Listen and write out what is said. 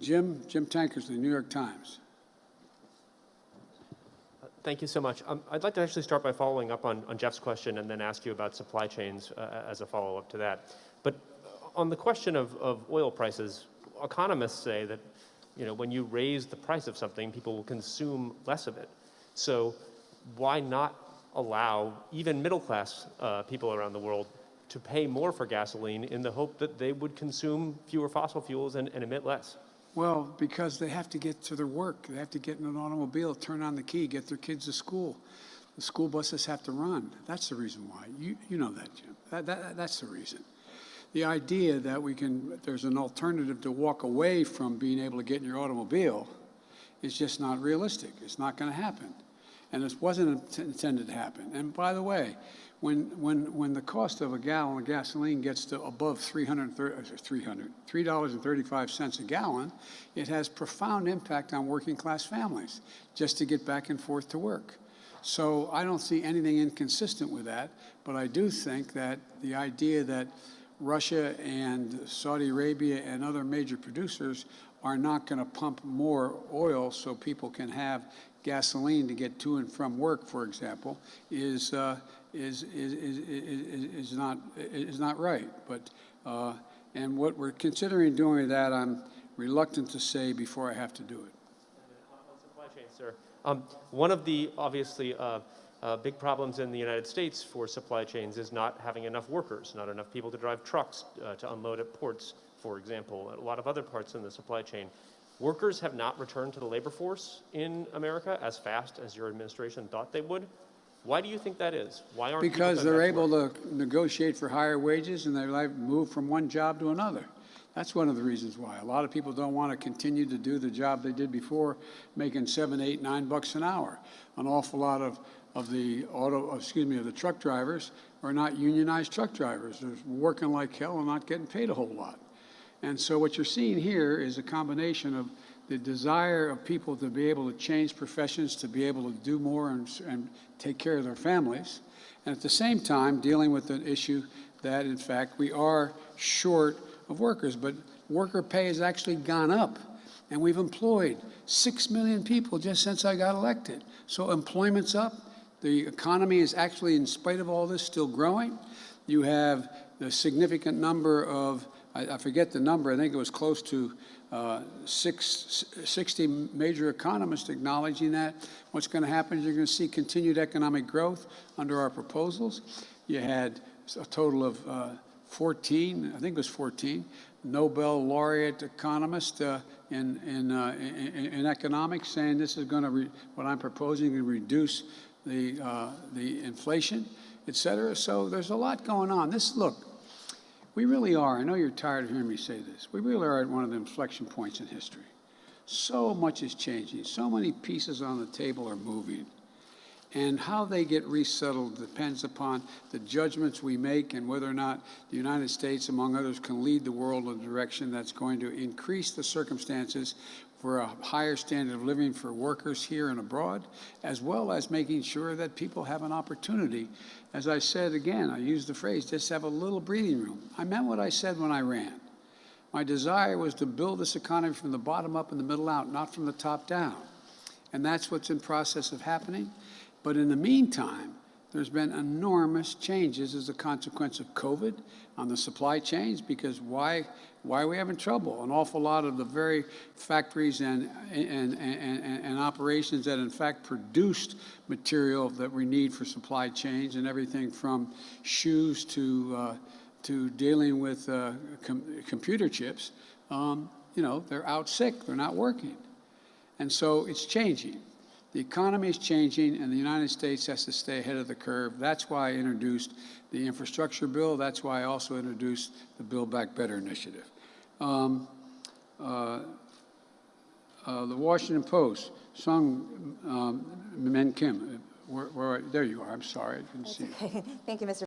Jim Tankersley, New York Times. Thank you so much. I'd like to actually start by following up on Jeff's question and then ask you about supply chains as a follow-up to that. But on the question of oil prices, economists say that when you raise the price of something, people will consume less of it. So why not allow even middle-class people around the world to pay more for gasoline in the hope that they would consume fewer fossil fuels and emit less? Well, because they have to get to their work. They have to get in an automobile, turn on the key, get their kids to school. The school buses have to run. That's the reason why. You know that, Jim. That's the reason. The idea that there's an alternative to walk away from being able to get in your automobile is just not realistic. It's not going to happen. And this wasn't intended to happen. And by the way, when the cost of a gallon of gasoline gets to above $3.35 a gallon, it has profound impact on working class families just to get back and forth to work. So I don't see anything inconsistent with that, but I do think that the idea that Russia and Saudi Arabia and other major producers are not going to pump more oil so people can have gasoline to get to and from work, for example, is not right. But and what we're considering doing with that, I'm reluctant to say before I have to do it. On supply chain, sir, one of the obviously big problems in the United States for supply chains is not having enough workers, not enough people to drive trucks to unload at ports, for example, a lot of other parts in the supply chain. Workers have not returned to the labor force in America as fast as your administration thought they would. Why do you think that is? Why aren't because they're able to negotiate for higher wages and they move from one job to another. That's one of the reasons why. A lot of people don't want to continue to do the job they did before, making $7, $8, $9 an hour. An awful lot of the truck drivers are not unionized truck drivers. They're working like hell and not getting paid a whole lot. And so what you're seeing here is a combination of the desire of people to be able to change professions, to be able to do more and take care of their families, and at the same time dealing with the issue that, in fact, we are short of workers. But worker pay has actually gone up, and we've employed 6 million people just since I got elected. So employment's up. The economy is actually, in spite of all this, still growing. You have the significant number of, I forget the number, I think it was close to 60 major economists acknowledging that what's going to happen is you're going to see continued economic growth under our proposals. You had a total of 14, I think it was 14, Nobel laureate economists in economics saying this is going to, what I'm proposing, to reduce the inflation, et cetera. So there's a lot going on. Look, we really are, I know you're tired of hearing me say this, we really are at one of the inflection points in history. So much is changing. So many pieces on the table are moving. And how they get resettled depends upon the judgments we make and whether or not the United States, among others, can lead the world in a direction that's going to increase the circumstances for a higher standard of living for workers here and abroad, as well as making sure that people have an opportunity. As I said again, I used the phrase, just have a little breathing room. I meant what I said when I ran. My desire was to build this economy from the bottom up and the middle out, not from the top down. And that's what's in process of happening. But in the meantime, there's been enormous changes as a consequence of COVID on the supply chains, because why are we having trouble? An awful lot of the very factories and operations that in fact produced material that we need for supply chains, and everything from shoes to dealing with computer chips, they're out sick, they're not working. And so it's changing. The economy is changing, and the United States has to stay ahead of the curve. That's why I introduced the infrastructure bill. That's why I also introduced the Build Back Better initiative. The Washington Post, Sung Men Kim, there you are. I'm sorry, I didn't see you. Okay. Thank you, Mr.